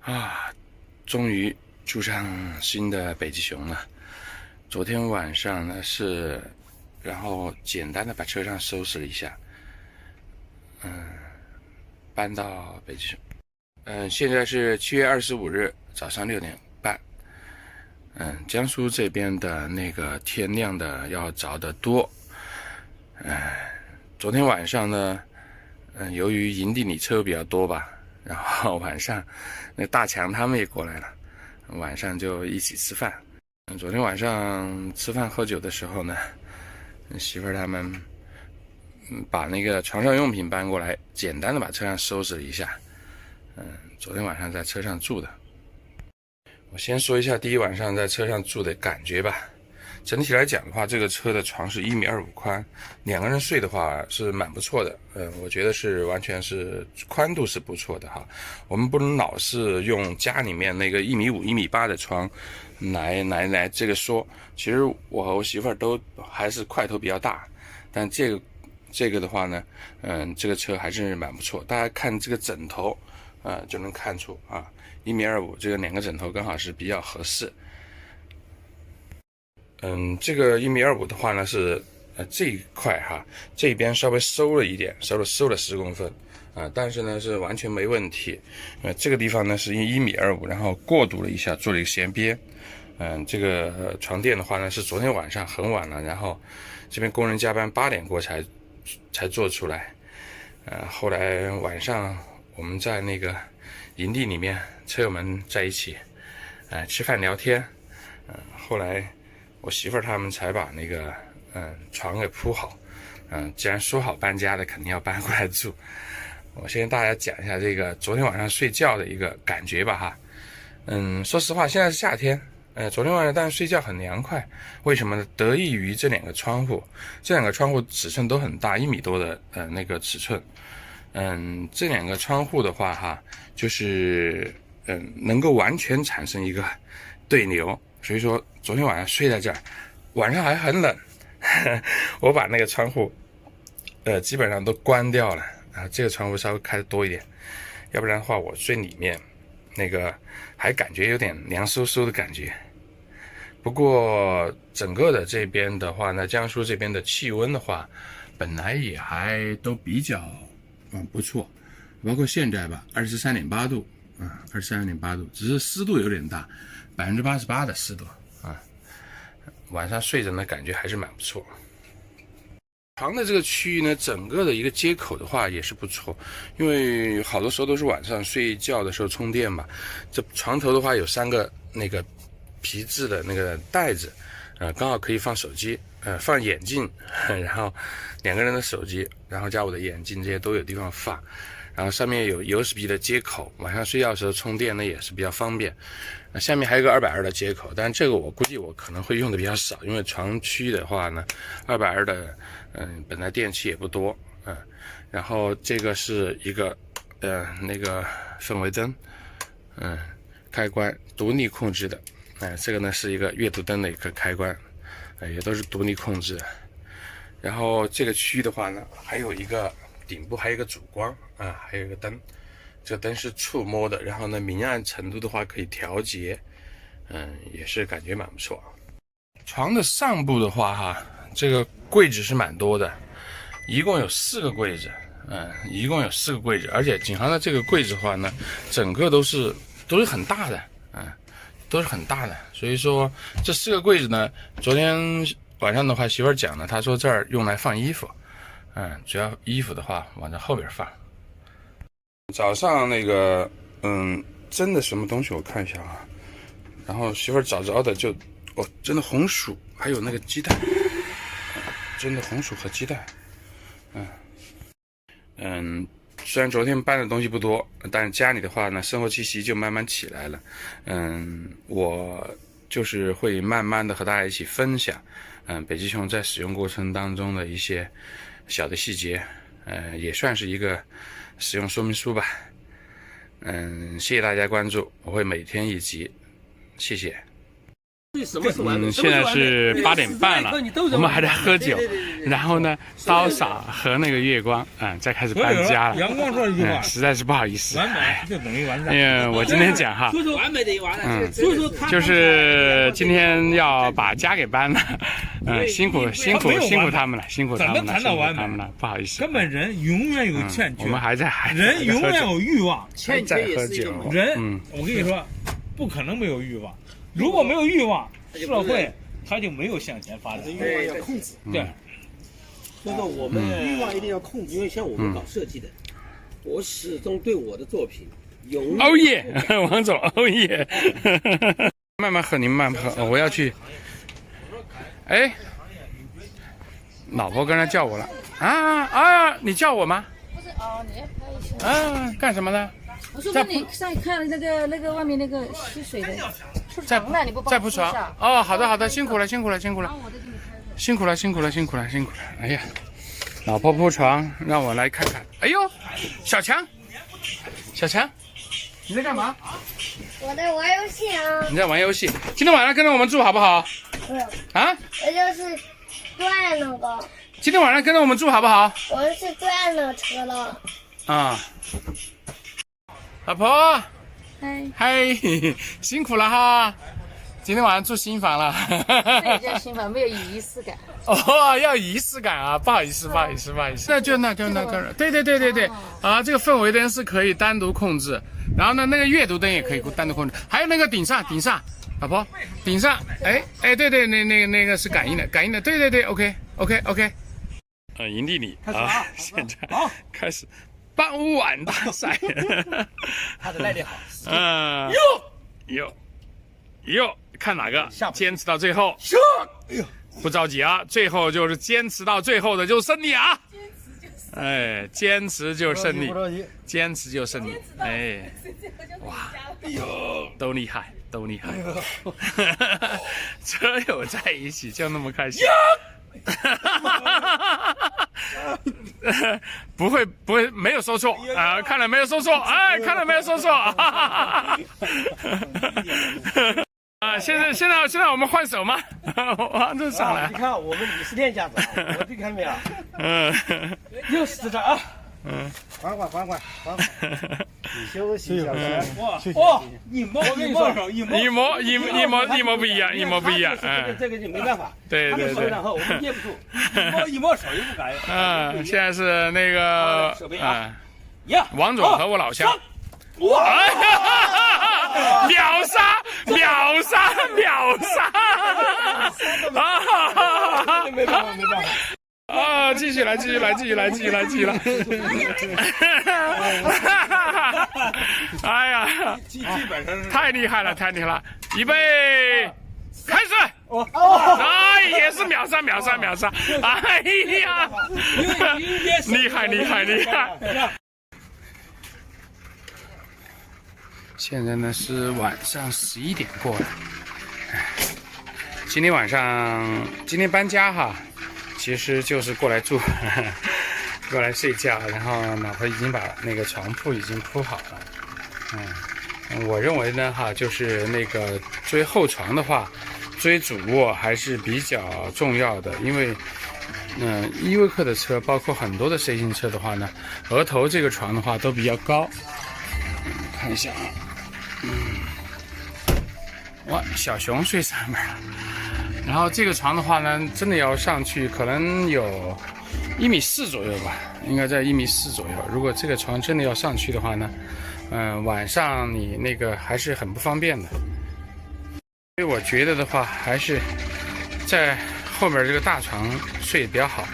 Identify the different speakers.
Speaker 1: 啊，终于住上新的北极熊了。昨天晚上呢然后简单的把车上收拾了一下，搬到北极熊。现在是7月25日早上6点半。江苏这边的那个天亮的要早得多。昨天晚上呢，由于营地里车比较多吧，然后晚上那大强他们也过来了，晚上就一起吃饭。昨天晚上吃饭喝酒的时候呢，媳妇儿他们把那个床上用品搬过来，简单的把车上收拾了一下。昨天晚上在车上住的。我先说一下第一晚上在车上住的感觉吧。整体来讲的话，这个车的床是1.25米宽，两个人睡的话是蛮不错的。我觉得是完全是宽度是不错的哈。我们不能老是用家里面那个1.5米、1.8米的床来这个说。其实我和我媳妇儿都还是块头比较大，但这个的话呢，这个车还是蛮不错。大家看这个枕头，就能看出啊，1.25米，这个两个枕头刚好是比较合适。这个1.25米的话呢是这一块哈，这边稍微收了一点，收了10公分但是呢是完全没问题。这个地方呢是1.25米，然后过渡了一下，做了一个衔边。这个床垫的话呢是昨天晚上很晚了，然后这边工人加班8点过才做出来。后来晚上我们在那个营地里面，车友们在一起吃饭聊天。后来我媳妇儿他们才把那个床给铺好。既然说好搬家的，肯定要搬过来住。我先跟大家讲一下这个昨天晚上睡觉的一个感觉吧哈。说实话，现在是夏天，昨天晚上但是睡觉很凉快。为什么呢？得益于这两个窗户，尺寸都很大，1米多的那个尺寸。这两个窗户的话哈，就是能够完全产生一个对流，所以说昨天晚上睡在这儿，晚上还很冷。我把那个窗户基本上都关掉了，这个窗户稍微开的多一点，要不然的话我睡里面那个还感觉有点凉飕飕的感觉。不过整个的这边的话呢，江苏这边的气温的话本来也还都比较不错，包括现在吧，23.8度，23.8度，只是湿度有点大，88%的湿度晚上睡着呢感觉还是蛮不错。床的这个区域呢，整个的一个接口的话也是不错，因为好多时候都是晚上睡觉的时候充电嘛。这床头的话有3个那个皮质的那个袋子，刚好可以放手机，放眼镜，然后2个人的手机，然后加我的眼镜，这些都有地方放。然后上面有 USB 的接口，晚上睡觉的时候充电呢也是比较方便。下面还有一个220的接口，但这个我估计我可能会用的比较少，因为床区的话呢，220的本来电器也不多。然后这个是一个那个氛围灯，开关独立控制的。这个呢是一个阅读灯的一个开关，也都是独立控制的。然后这个区域的话呢，还有一个顶部还有一个主光还有一个灯，这个灯是触摸的，然后呢明暗程度的话可以调节，也是感觉蛮不错。床的上部的话哈，这个柜子是蛮多的，一共有4个柜子，而且景航的这个柜子的话呢，整个都是很大的，都是很大的。所以说这4个柜子呢，昨天晚上的话媳妇儿讲了，她说这儿用来放衣服，主要衣服的话往这后边放。早上那个蒸的什么东西我看一下啊，然后媳妇儿早早的就蒸的红薯，还有那个鸡蛋，蒸的红薯和鸡蛋。虽然昨天搬的东西不多，但是家里的话呢，生活气息就慢慢起来了。我就是会慢慢的和大家一起分享，北极熊在使用过程当中的一些小的细节，也算是一个使用说明书吧。谢谢大家关注，我会每天1集，谢谢。现在是8点半了，我们还在喝酒，然后呢，刀嫂和那个月光再开始搬家了。
Speaker 2: 阳光说一句话，
Speaker 1: 实在是不好意思。
Speaker 2: 完美就等于完善。
Speaker 1: 因为我今天讲哈，
Speaker 3: 完美等于完了。
Speaker 1: 就是今天要把家给搬了，辛苦他们了，辛苦他们了，不好意思。
Speaker 2: 根本人永远有欠缺，
Speaker 1: 我们还在
Speaker 2: 人永远有欲望，
Speaker 1: 还在喝酒。
Speaker 2: 人，我跟你说，不可能没有欲望。如果没有欲望，社会它就没有向前发展。
Speaker 3: 欲望要控制。
Speaker 2: 对。
Speaker 3: 所以说我们欲望一定要控制，因为像我们搞设计的，我始终对我的作品永远。
Speaker 1: 欧耶，王总，欧耶！慢慢喝，你们慢慢喝，我要去。哎，老婆刚才叫我了你叫我吗？
Speaker 4: 不是哦，你要拍一下。
Speaker 1: 干什么呢？
Speaker 4: 我说你上看那个外面那个吸水的，
Speaker 1: 在铺床。哦，好的，辛苦了。辛苦了。哎呀，老婆铺床，让我来看看。哎呦，小强，你在干嘛？
Speaker 5: 我在玩游戏啊。
Speaker 1: 你在玩游戏？今天晚上跟着我们住好不好？
Speaker 5: 我就是转那个。
Speaker 1: 今天晚上跟着我们住好不好？
Speaker 5: 我是转那车了。
Speaker 1: 老婆，
Speaker 4: 嗨，
Speaker 1: 辛苦了哈！今天晚上住新房了。
Speaker 4: 这也叫新房，没有仪式感。
Speaker 1: 要仪式感啊！不好意思。那就那，对。这个氛围灯是可以单独控制，然后呢，那个阅读灯也可以单独控制，还有那个顶上，老婆，顶上，对，那个是感应的，对，OK。营地里现在开始。傍晚大赛，
Speaker 3: 他的耐力好。
Speaker 1: 哟，看哪个坚持到最后。不着急啊，最后就是坚持到最后的就是胜利啊！坚持就是胜利，坚持就胜利。哇，都厉害。车友在一起就那么开心。不会，没有说错啊！看来没有说错，现在我们换手吗？王总上来。
Speaker 3: 你看我们李世店架子，我这看到没有？又死着啊！缓缓，你休息小心。哇，一模不一样，这个就没办法。
Speaker 1: 对，
Speaker 3: 然后我们捏不住，一摸手又不敢。
Speaker 1: 现在是那个王总和我老乡。
Speaker 3: 哇！
Speaker 1: 秒杀！
Speaker 3: 没办法。
Speaker 1: 继续来！哎呀，
Speaker 2: 基本上是
Speaker 1: 太厉害了！预备，开始！也是秒杀！哎呀，厉害！现在呢是晚上11点过了。今天搬家哈。其实就是过来住，过来睡觉，然后老婆已经把那个床铺已经铺好了。我认为呢就是那个追后床的话，追主卧还是比较重要的，因为依维柯的车，包括很多的 C 型车的话呢，额头这个床的话都比较高。看一下啊，哇，小熊睡上面了。然后这个床的话呢，真的要上去，可能有1.4米左右吧，应该在1.4米左右。如果这个床真的要上去的话呢，晚上你那个还是很不方便的。所以我觉得的话，还是在后面这个大床睡比较好。